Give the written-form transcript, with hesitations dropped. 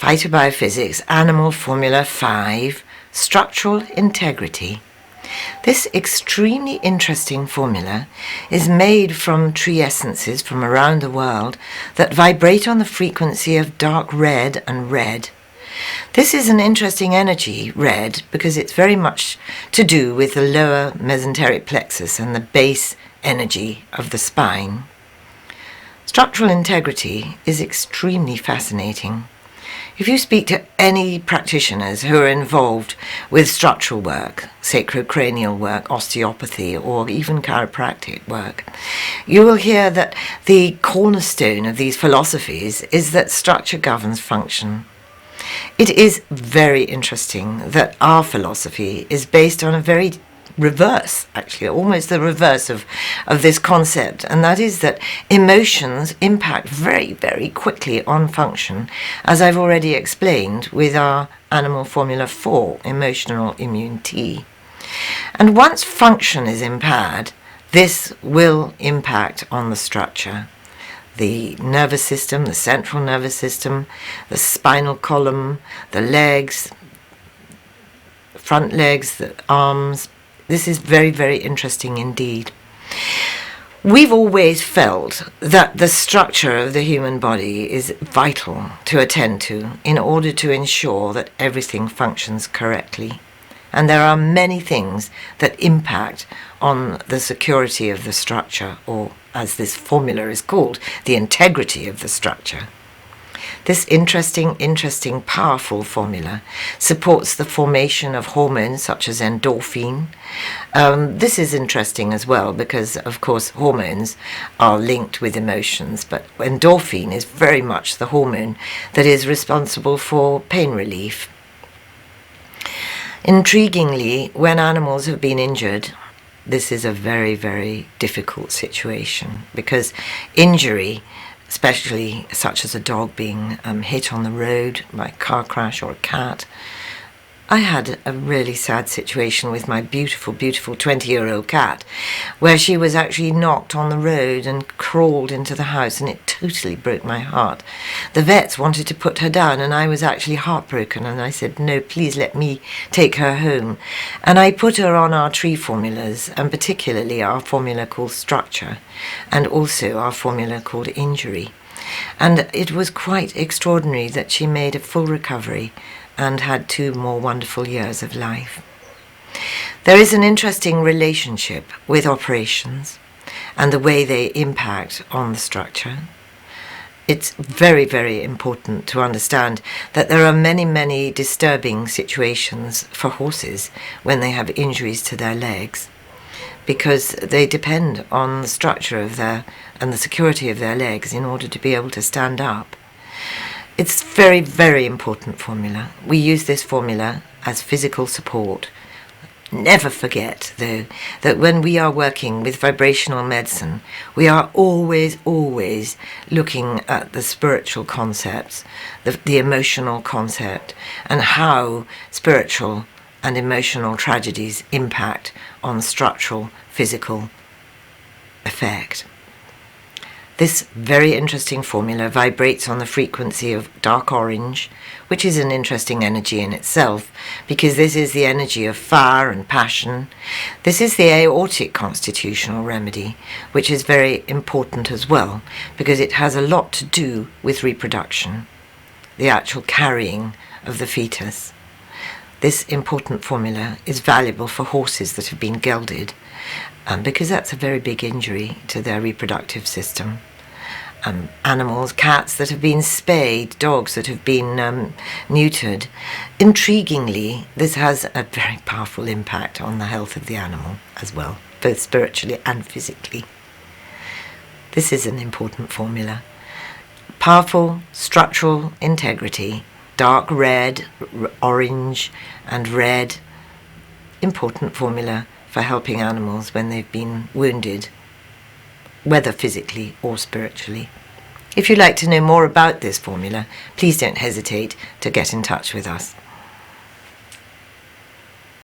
Phytobiophysics Animal Formula 5 Structural Integrity. This extremely interesting formula is made from tree essences from around the world that vibrate on the frequency of dark red and red. This is an interesting energy, red, because it's very much to do with the lower mesenteric plexus and the base energy of the spine. Structural integrity is extremely fascinating. If you speak to any practitioners who are involved with structural work, sacrocranial work, osteopathy, or even chiropractic work, you will hear that the cornerstone of these philosophies is that structure governs function. It is very interesting that our philosophy is based on a very reverse, actually, almost the reverse of this concept, and that is that emotions impact very, very quickly on function, as I've already explained with our Animal Formula 4, emotional immune T. And once function is impaired, this will impact on the structure. The nervous system, the central nervous system, the spinal column, the legs, front legs, the arms. This is very, very interesting indeed. We've always felt that the structure of the human body is vital to attend to in order to ensure that everything functions correctly. And there are many things that impact on the security of the structure, or as this formula is called, the integrity of the structure. This interesting, powerful formula supports the formation of hormones such as endorphin. This is interesting as well because, of course, hormones are linked with emotions, but endorphin is very much the hormone that is responsible for pain relief. Intriguingly, when animals have been injured, this is a very, very difficult situation because injury, especially such as a dog being hit on the road by a car crash or a cat. I had a really sad situation with my beautiful, beautiful 20-year-old cat where she was actually knocked on the road and crawled into the house, and it totally broke my heart. The vets wanted to put her down and I was actually heartbroken, and I said, no, please let me take her home. And I put her on our tree formulas, and particularly our formula called structure and also our formula called injury. And it was quite extraordinary that she made a full recovery and had 2 more wonderful years of life. There is an interesting relationship with operations and the way they impact on the structure. It's very, very important to understand that there are many, many disturbing situations for horses when they have injuries to their legs, because they depend on the structure of their and the security of their legs in order to be able to stand up. It's very, very important formula. We use this formula as physical support. Never forget, though, that when we are working with vibrational medicine, we are always, always looking at the spiritual concepts, the emotional concept, and how spiritual and emotional tragedies impact on structural, physical effect. This very interesting formula vibrates on the frequency of dark orange, which is an interesting energy in itself, because this is the energy of fire and passion. This is the aortic constitutional remedy, which is very important as well, because it has a lot to do with reproduction, the actual carrying of the fetus. This important formula is valuable for horses that have been gelded, because that's a very big injury to their reproductive system. Animals, cats that have been spayed, dogs that have been neutered. Intriguingly, this has a very powerful impact on the health of the animal as well, both spiritually and physically. This is an important formula. Powerful structural integrity, dark red, orange and red. Important formula for helping animals when they've been wounded, whether physically or spiritually. If you'd like to know more about this formula, please don't hesitate to get in touch with us.